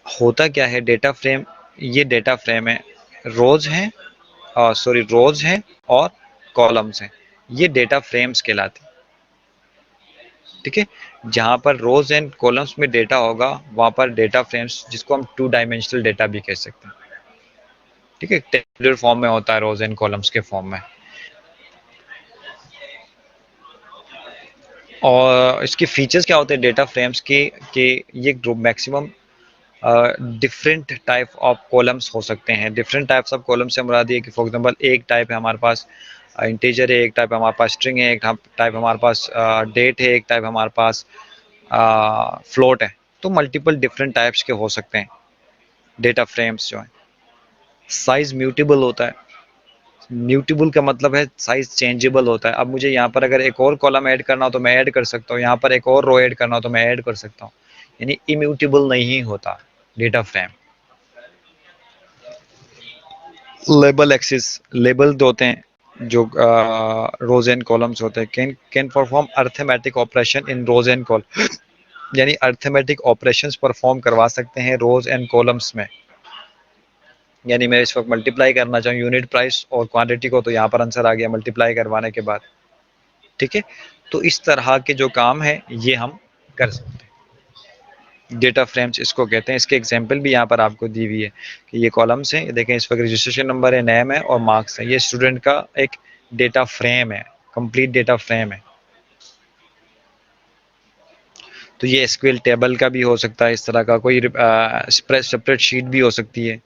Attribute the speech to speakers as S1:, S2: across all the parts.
S1: होता क्या है डेटा फ्रेम, ये डेटा फ्रेम है, रोज हैं, रोज हैं और कॉलम्स हैं, ये डेटा फ्रेम्स कहलाते हैं। ठीक है, जहां पर रोज एंड कॉलम्स में डेटा होगा वहां पर डेटा फ्रेम्स, जिसको हम टू डायमेंशनल डेटा भी कह सकते हैं। ठीक है, टेबुलर फॉर्म में होता है रोज एंड कॉलम्स के फॉर्म में। और इसके फीचर्स क्या होते हैं डेटा फ्रेम्स के, कि ये maximum different type of columns हो सकते हैं। डिफरेंट टाइप्स ऑफ कॉलम से मुराद ये कि फॉर एग्जांपल एक टाइप है हमारे पास इंटीजर है, एक टाइप हमारे पास स्ट्रिंग है, एक टाइप हमारे पास डेट है, एक टाइप हमारे पास फ्लोट है। तो मल्टीपल डिफरेंट टाइप्स के हो सकते हैं डेटा फ्रेम्स जो है। साइज म्यूटेबल होता है, म्यूटेबल का मतलब है साइज चेंजेबल होता है। अब मुझे यहाँ पर अगर एक और कॉलम ऐड करना हो तो मैं ऐड कर सकता हूँ, यहाँ पर एक और रो ऐड करना हो तो मैं ऐड कर सकता हूँ, यानी इम्यूटेबल नहीं होता data frame. Label axis, label होते हैं जो रोज एंड कॉलम्स होते हैं, can perform arithmetic operation in rows and col, यानी अर्थमेटिक ऑपरेशंस परफॉर्म करवा सकते हैं रोज एंड कॉलम्स में। यानी मैं इस वक्त मल्टीप्लाई करना चाहूँ यूनिट प्राइस और क्वांटिटी को, तो यहाँ पर आंसर आ गया मल्टीप्लाई करवाने के बाद। ठीक है, तो इस तरह के जो काम है ये हम कर सकते हैं, डेटा फ्रेम्स इसको कहते हैं। इसके एग्जांपल भी यहाँ पर आपको दी हुई है कि ये कॉलम्स हैं, देखें इस वक्त रजिस्ट्रेशन नंबर है, नेम है और मार्क्स है, ये स्टूडेंट का एक डेटा फ्रेम है, कंप्लीट डेटा फ्रेम है। तो ये एसक्यूएल टेबल का भी हो सकता है, इस तरह का कोई सेपरेट शीट भी हो सकती है।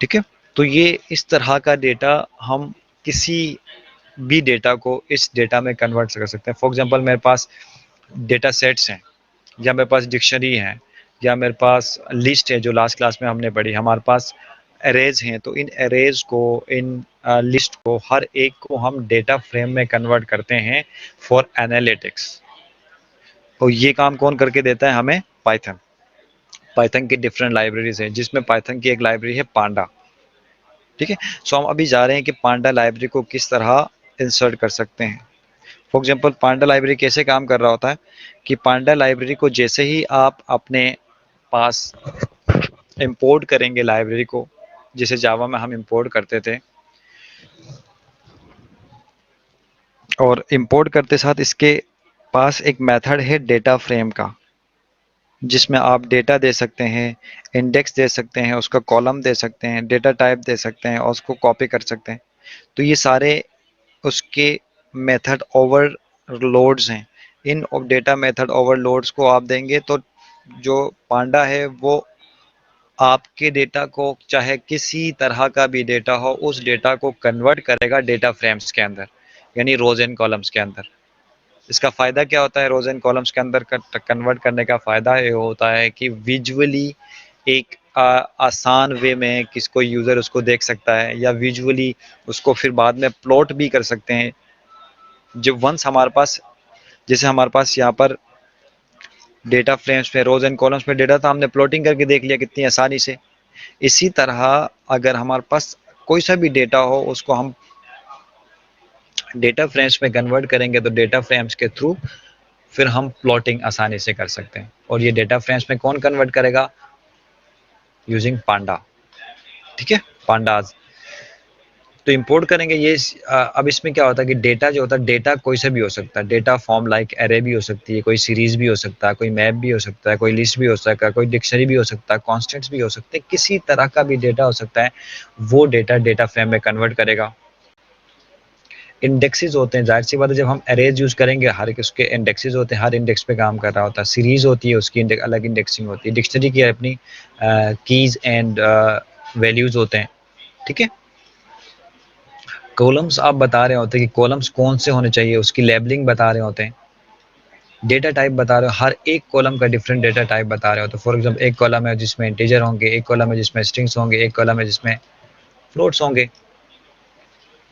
S1: ठीक है, तो ये इस तरह का डेटा हम किसी भी डेटा को इस डेटा में कन्वर्ट कर सकते हैं। फॉर एग्जांपल मेरे पास डेटा सेट्स हैं, या मेरे पास डिक्शनरी है, या मेरे पास लिस्ट है जो लास्ट क्लास में हमने पढ़ी, हमारे पास एरेज हैं, तो इन एरेज को, इन लिस्ट को, हर एक को हम डेटा फ्रेम में कन्वर्ट करते हैं फॉर एनालिटिक्स। और ये काम कौन करके देता है हमें? पाइथन। पाइथन की डिफरेंट लाइब्रेरीज हैं, जिसमें पाइथन की एक लाइब्रेरी है पांडा। ठीक है, सो हम अभी जा रहे हैं कि पांडा लाइब्रेरी को किस तरह इंसर्ट कर सकते हैं। फॉर एग्जांपल पांडा लाइब्रेरी कैसे काम कर रहा होता है कि पांडा लाइब्रेरी को जैसे ही आप अपने पास इंपोर्ट करेंगे लाइब्रेरी को, जैसे जावा में हम इंपोर्ट करते थे, और इंपोर्ट करते साथ इसके पास एक मेथड है डेटा फ्रेम का, जिसमें आप डेटा दे सकते हैं, इंडेक्स दे सकते हैं, उसका कॉलम दे सकते हैं, डेटा टाइप दे सकते हैं और उसको कॉपी कर सकते हैं। तो ये सारे उसके मेथड ओवरलोड्स हैं। इन डेटा मेथड ओवरलोड्स को आप देंगे तो जो पांडा है वो आपके डेटा को, चाहे किसी तरह का भी डेटा हो, उस डेटा को कन्वर्ट करेगा डेटा फ्रेम्स के अंदर, यानी रोज एंड कॉलम्स के अंदर। इसका फ़ायदा क्या होता है रोज एंड कॉलम्स के अंदर कन्वर्ट करने का? फ़ायदा ये होता है कि विजुअली एक आसान वे में किसको यूज़र उसको देख सकता है, या विजुअली उसको फिर बाद में प्लॉट भी कर सकते हैं। जब वंस हमारे पास, जैसे हमारे पास यहाँ पर डेटा फ्रेम्स में, रोज एंड कॉलम्स में डेटा था, हमने प्लॉटिंग करके देख लिया कितनी आसानी से। इसी तरह अगर हमारे पास कोई सा भी डेटा हो, उसको हम डेटा फ्रेम्स में कन्वर्ट करेंगे तो डेटा फ्रेम्स के थ्रू फिर हम प्लॉटिंग आसानी से कर सकते हैं। और ये डेटा फ्रेम्स में कौन कन्वर्ट करेगा? यूजिंग पांडा। ठीक है, पांडाज। तो इंपोर्ट करेंगे ये। अब इसमें क्या होता है कि डेटा जो होता है, डेटा कोई सा भी हो सकता है, डेटा फॉर्म लाइक एरे भी हो सकती है, कोई सीरीज भी हो सकता है, कोई मैप भी हो सकता है, कोई लिस्ट भी हो सकता है, कोई डिक्शनरी भी हो सकता है, कॉन्स्टेंट्स भी हो सकते हैं, किसी तरह का भी डेटा हो सकता है। वो डेटा डेटा फ्रेम में कन्वर्ट करेगा। इंडेक्सेस होते हैं, जाहिर सी बात है जब हम अरेज यूज करेंगे, हर एक उसके इंडेक्सेस होते हैं, हर इंडेक्स पे काम कर रहा होता है। सीरीज होती है, उसकी अलग इंडेक्सिंग होती है। डिक्शनरी की अपनी कीज एंड वैल्यूज होते हैं। ठीक है, कॉलम्स आप बता रहे होते हैं कि कॉलम्स कौन से होने चाहिए, उसकी लेबलिंग बता रहे होते हैं। डेटा टाइप बता रहे हो, हर एक कॉलम का डिफरेंट डेटा टाइप बता रहे हो। तो फॉर एग्जाम्पल एक कॉलम है जिसमें इंटीजर होंगे, एक कॉलम है जिसमें स्ट्रिंग्स होंगे, एक कॉलम है जिसमें फ्लोट्स होंगे।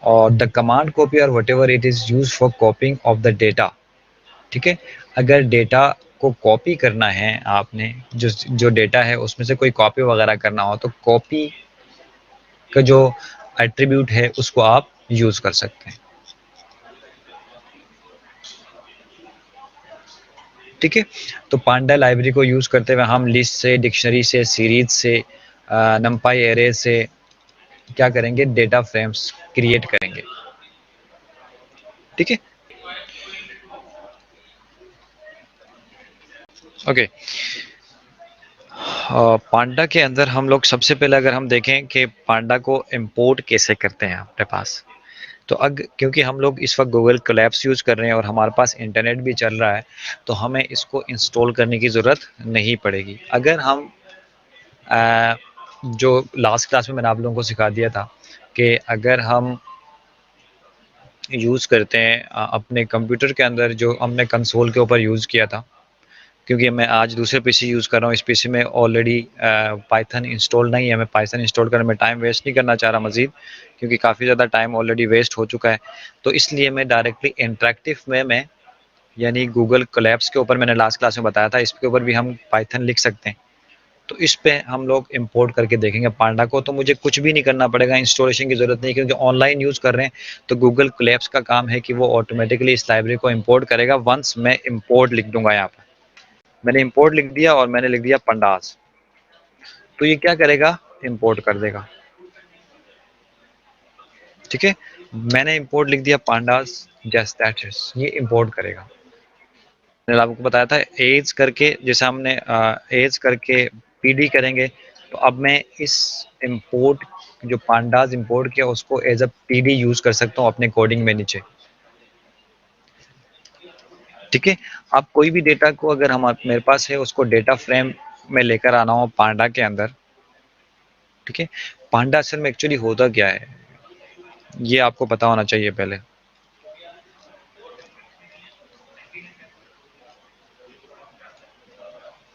S1: और द कमांड कॉपी और what ever it is use for कॉपिंग of the data. ठीक है, अगर डेटा को कॉपी करना है आपने, जो जो डेटा है उसमें से कोई कॉपी वगैरह करना हो, तो कॉपी का जो एट्रीब्यूट है उसको आप यूज कर सकते हैं। ठीक है। तो पांडा लाइब्रेरी को यूज़ करते हुए हम लिस्ट से, डिक्शनरी से, सीरीज से, नंपाई एरे से क्या करेंगे, डेटा फ्रेम्स क्रिएट करेंगे। ठीक है। ओके। पांडा के अंदर हम लोग सबसे पहले अगर हम देखें कि पांडा को इंपोर्ट कैसे करते हैं अपने पास, तो क्योंकि हम लोग इस वक्त गूगल कोलैप्स यूज़ कर रहे हैं और हमारे पास इंटरनेट भी चल रहा है, तो हमें इसको इंस्टॉल करने की ज़रूरत नहीं पड़ेगी। अगर हम अ, जो लास्ट क्लास में मैंने आप लोगों को सिखा दिया था कि अगर हम यूज़ करते हैं अपने कंप्यूटर के अंदर, जो हमने कंसोल के ऊपर यूज़ किया था, क्योंकि मैं आज दूसरे पीसी यूज़ कर रहा हूँ, इस पीसी में ऑलरेडी पाइथन इंस्टॉल नहीं है। मैं पाइथन इंस्टॉल करने में टाइम वेस्ट नहीं करना चाह रहा मज़ीद, क्योंकि काफ़ी ज़्यादा टाइम ऑलरेडी वेस्ट हो चुका है। तो इसलिए मैं डायरेक्टली इंटरेक्टिव वे में, यानी गूगल कोलैप्स के ऊपर मैंने लास्ट क्लास में बताया था, इसके ऊपर भी हम पाइथन लिख सकते हैं। तो इस पे हम लोग इंपोर्ट करके देखेंगे पांडा को। तो मुझे कुछ भी नहीं करना पड़ेगा, इंस्टॉलेशन की ज़रूरत नहीं, क्योंकि ऑनलाइन यूज़ कर रहे हैं। तो गूगल कोलैप्स का काम है कि वो ऑटोमेटिकली इस लाइब्रेरी को इंपोर्ट करेगा। वंस मैं इंपोर्ट लिख दूंगा यहाँ पर, मैंने इंपोर्ट लिख दिया और मैंने लिख दिया पंडास, तो ये क्या करेगा, इंपोर्ट कर देगा। ठीक है। मैंने इंपोर्ट लिख दिया पांडास, जस्ट दैट इज, ये इंपोर्ट करेगा। मैंने आपको बताया था एज करके, जैसे हमने एज करके पीडी करेंगे, तो अब मैं इस इंपोर्ट, जो पांडास इंपोर्ट किया, उसको एज अ पीडी यूज कर सकता हूँ अपने कोडिंग में नीचे। ठीक है। अब कोई भी डेटा को अगर हम मेरे पास है, उसको डेटा फ्रेम में लेकर आना हो पांडा के अंदर। ठीक है। पांडा असल में एक्चुअली होता क्या है, ये आपको पता होना चाहिए पहले।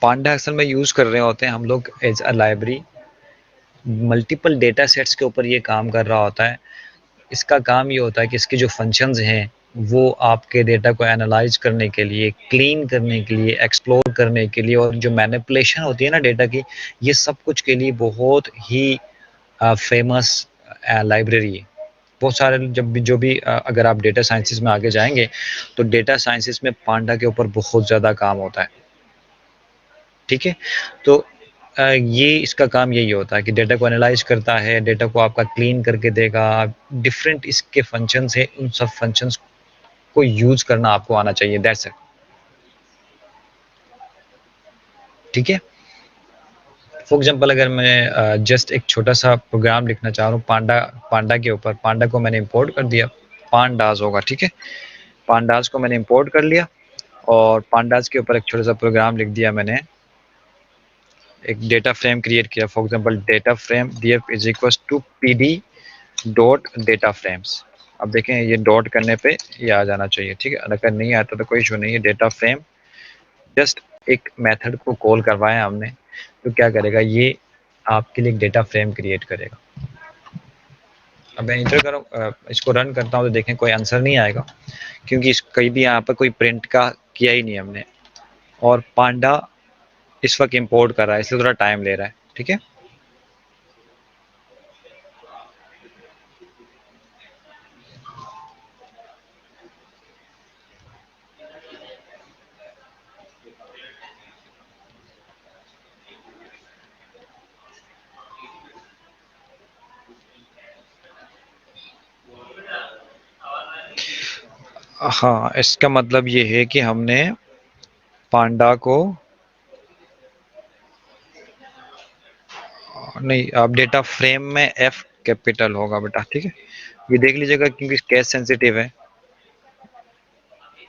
S1: पांडा असल में यूज कर रहे होते हैं हम लोग as a library, multiple data sets के ऊपर ये काम कर रहा होता है। इसका काम ये होता है कि इसके जो फंक्शंस हैं, वो आपके डेटा को एनालाइज करने के लिए, क्लीन करने के लिए, एक्सप्लोर करने के लिए, और जो मैनिपुलेशन होती है ना डेटा की, ये सब कुछ के लिए बहुत ही फेमस लाइब्रेरी है। बहुत सारे जो भी अगर आप डेटा साइंसेस में आगे जाएंगे, तो डेटा साइंसेस में पांडा के ऊपर बहुत ज़्यादा काम होता है। ठीक है। तो ये इसका काम यही होता है कि डेटा को एनालाइज करता है, डेटा को आपका क्लीन करके देगा। डिफरेंट इसके फंक्शंस है, उन सब फंक्शंस को यूज करना आपको आना चाहिए, दैट्स इट। ठीक है। फॉर एग्जांपल अगर मैं जस्ट एक छोटा सा प्रोग्राम लिखना चाह रहा हूँ पांडा, पांडा के ऊपर, पांडा को मैंने इंपोर्ट कर दिया, पांडास होगा। ठीक है। पांडास को मैंने इंपोर्ट कर लिया और पांडास के ऊपर एक छोटा सा प्रोग्राम लिख दिया मैंने, एक डेटा फ्रेम क्रिएट किया। For example data frame df is equal to pd dot data frames. अब देखें ये डॉट करने पे ये आ जाना चाहिए। ठीक है। अगर नहीं आता तो कोई इशू नहीं है। डेटा फ्रेम, जस्ट एक मेथड को कॉल करवाया हमने, तो क्या करेगा, ये आपके लिए एक डेटा फ्रेम क्रिएट करेगा। अब मैं इंटर करूँ, इसको रन करता हूँ, तो देखें कोई आंसर नहीं आएगा, क्योंकि कहीं भी यहाँ पर कोई प्रिंट का किया ही नहीं हमने। और पांडा इस वक्त इंपोर्ट कर रहा है, इसलिए थोड़ा टाइम ले रहा है। ठीक है। हाँ, इसका मतलब ये है कि हमने पांडा को, नहीं, अब डेटा फ्रेम में एफ कैपिटल होगा बेटा। ठीक है। ये देख लीजिएगा, क्योंकि केस सेंसिटिव है,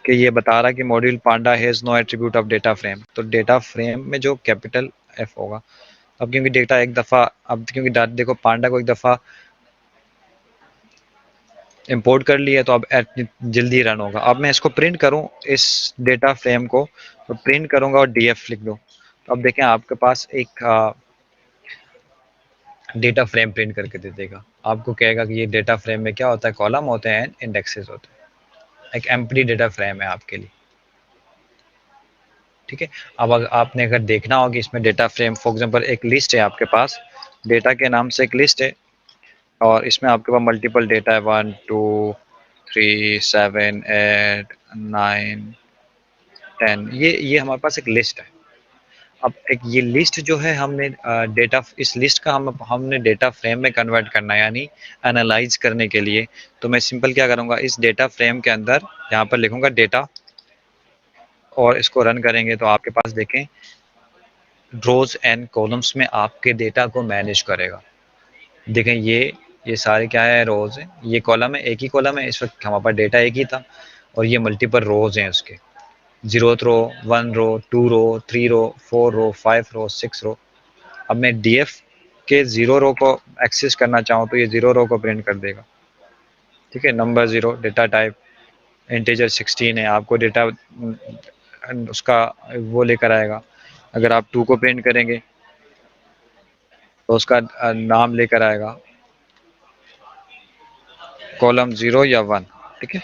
S1: कि ये बता रहा है कि module panda has no attribute of data frame, तो डेटा फ्रेम में जो कैपिटल एफ होगा। अब क्योंकि डेटा एक दफ़ा, अब क्योंकि देखो पांडा को एक दफ़ा इंपोर्ट कर लिया, तो अब जल्दी रन होगा। अब मैं इसको प्रिंट करूं, इस डेटा फ्रेम को, तो प्रिंट करूंगा और डीएफ लिख दूं, तो अब देखें आपके पास एक डेटा फ्रेम प्रिंट करके दे देगा। आपको कहेगा कि ये डेटा फ्रेम में क्या होता है, कॉलम होते हैं, इंडेक्सेस होते हैं। एक एम्प्टी डेटा फ्रेम है आपके लिए। ठीक है। अब अगर आपने अगर देखना हो कि इसमें डेटा फ्रेम, फॉर एग्जांपल एक लिस्ट है आपके पास, डेटा के नाम से एक लिस्ट है, और इसमें आपके पास मल्टीपल डेटा है, 1 2 3 7 8 9 10, ये हमारे पास एक लिस्ट है। अब एक ये लिस्ट जो है हमने डेटा, इस लिस्ट का हमने डेटा फ्रेम में कन्वर्ट करना है, यानी एनालाइज करने के लिए। तो मैं सिंपल क्या करूँगा, इस डेटा फ्रेम के अंदर यहाँ पर लिखूँगा डेटा, और इसको रन करेंगे तो आपके पास देखें रोज एंड कॉलम्स में आपके डेटा को मैनेज करेगा। देखें ये सारे क्या है, रोज हैं, ये कॉलम है, एक ही कॉलम है, इस वक्त हमारे पास डेटा एक ही था, और ये मल्टीपल रोज हैं उसके, 0th रो, 1 रो, 2 रो, 3 रो, 4 रो, 5 रो, 6 रो। अब मैं डीएफ के 0 रो को एक्सेस करना चाहूँ तो ये 0 रो को प्रिंट कर देगा। ठीक है, नंबर 0, डेटा टाइप इंटीजर 16 है, आपको डेटा उसका वो लेकर आएगा। अगर आप 2 को प्रिंट करेंगे तो उसका नाम लेकर आएगा, कॉलम 0 या 1। ठीक है,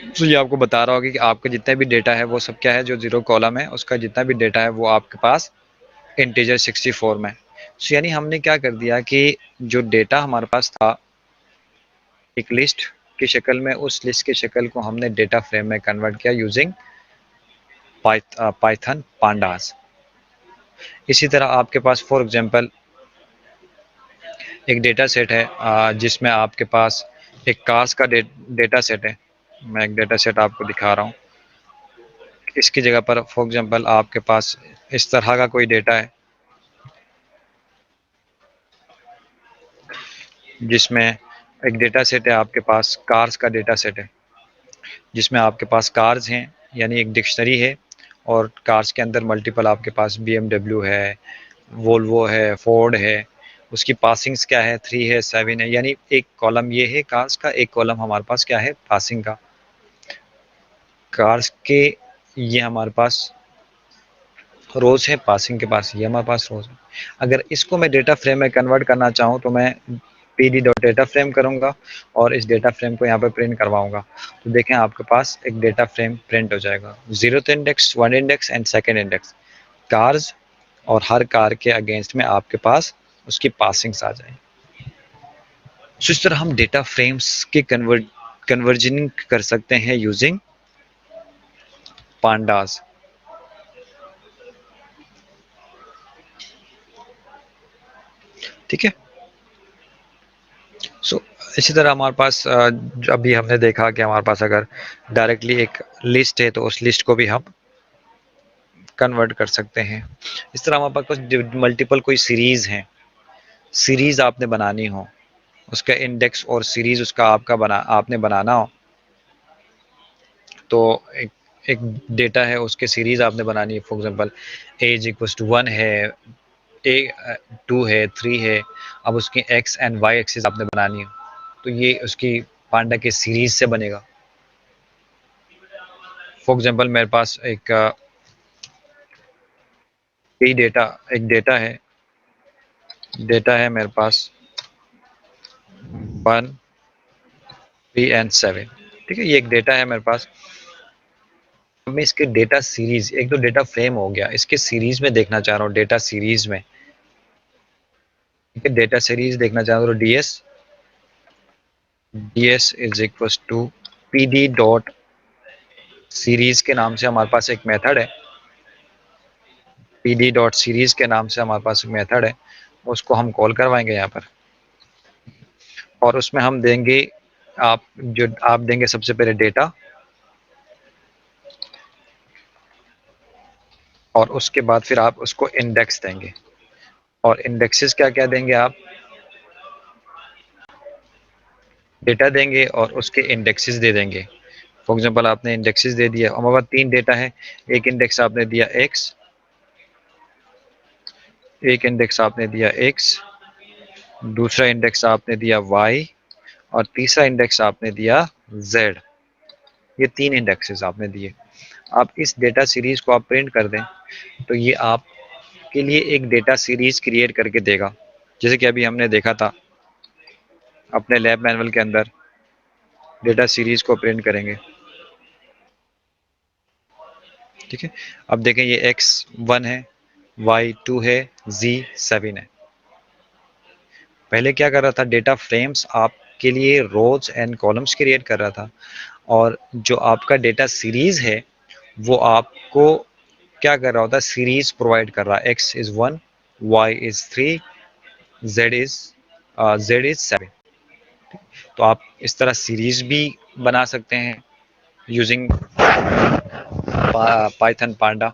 S1: तो ये आपको बता रहा होगा कि आपका जितना भी डेटा है वो सब क्या है, जो 0 कॉलम है उसका जितना भी डेटा है वो आपके पास इंटीजर 64 में। सो यानी हमने क्या कर दिया कि जो डेटा हमारे पास था एक लिस्ट की शक्ल में, उस लिस्ट की शक्ल को हमने डेटा फ्रेम में कन्वर्ट किया यूजिंग पाइथन पांडास। इसी तरह आपके पास फॉर एग्जांपल एक डेटा सेट है जिसमें आपके पास एक कार्स का डेटा सेट है। मैं एक डेटा सेट आपको दिखा रहा हूँ। इसकी जगह पर फॉर एग्जांपल आपके पास इस तरह का कोई डेटा है जिसमें एक डेटा सेट है, आपके पास कार्स का डेटा सेट है जिसमें आपके पास कार्स हैं, यानी एक डिक्शनरी है, और कार्स के अंदर मल्टीपल आपके पास BMW है, वोल्वो है, फोर्ड है। उसकी पासिंग्स क्या है, 3 है, 7 है, यानी एक कॉलम ये है कार्स का, एक कॉलम हमारे पास क्या है, पासिंग का कार्स के। ये हमारे पास रोज है, पासिंग के पास ये हमारे पास रोज है। अगर इसको मैं डेटा फ्रेम में कन्वर्ट करना चाहूँ तो मैं pd डॉट डेटा फ्रेम करूँगा और इस डेटा फ्रेम को यहाँ पर प्रिंट करवाऊँगा। तो देखें आपके पास एक डेटा फ्रेम प्रिंट हो जाएगा, 0th index, 1 index and 2nd index, cars, और हर कार के अगेंस्ट में आपके पास उसकी पासिंग्स आ जाए। तो इस तरह हम डेटा फ्रेम्स के कन्वर्जनिंग कर सकते हैं यूजिंग पांडास। ठीक है, सो इसी तरह हमारे पास अभी हमने देखा कि हमारे पास अगर डायरेक्टली एक लिस्ट है तो उस लिस्ट को भी हम कन्वर्ट कर सकते हैं। इस तरह हमारे पास कुछ मल्टीपल कोई सीरीज हैं, सीरीज आपने बनानी हो, उसका इंडेक्स और सीरीज उसका आपने बनाना हो, तो एक डेटा है उसके सीरीज आपने बनानी है। For example as equals to 1 है, ए 2 है, 3 है। अब उसकी एक्स एंड वाई एक्सिस आपने बनानी है, तो ये उसकी पांडा के सीरीज से बनेगा। फॉर एग्जांपल मेरे पास एक डेटा है मेरे पास 1, 3 एंड 7। ठीक है, ये एक डेटा है मेरे पास। अब मैं इसके डेटा सीरीज, एक तो डेटा फ्रेम हो गया, इसके सीरीज में देखना चाह रहा हूँ, डेटा सीरीज में। ठीक है, डेटा सीरीज देखना चाह रहा हूँ तो ds is equal to pd dot series के नाम से हमारे पास एक मेथड है, pd डॉट सीरीज के नाम से हमारे पास एक मेथड है, उसको हम कॉल करवाएंगे यहाँ पर, और उसमें हम देंगे, आप देंगे सबसे पहले डेटा, और उसके बाद फिर आप उसको इंडेक्स देंगे, और इंडेक्सेस क्या क्या देंगे आप, डेटा देंगे और उसके इंडेक्सेस दे देंगे। फॉर एग्जांपल आपने इंडेक्सेस दे दिया, हमारे पास 3 डेटा है, एक इंडेक्स आपने दिया x, एक इंडेक्स आपने दिया x, दूसरा इंडेक्स आपने दिया y, और तीसरा इंडेक्स आपने दिया z। ये 3 इंडेक्सेस आपने दिए। आप इस डेटा सीरीज को आप प्रिंट कर दें तो ये आपके लिए एक डेटा सीरीज क्रिएट करके देगा, जैसे कि अभी हमने देखा था अपने लैब मैनुअल के अंदर। डेटा सीरीज को प्रिंट करेंगे। ठीक है, अब देखें ये x 1 है, y 2 है, z 7 है। पहले क्या कर रहा था, डेटा फ्रेम्स आपके लिए रोज एंड कॉलम्स क्रिएट कर रहा था, और जो आपका डेटा सीरीज है वो आपको क्या कर रहा होता है, सीरीज प्रोवाइड कर रहा है, x is 1, y is 3, z is 7। तो आप इस तरह सीरीज भी बना सकते हैं यूजिंग पाइथन पांडा।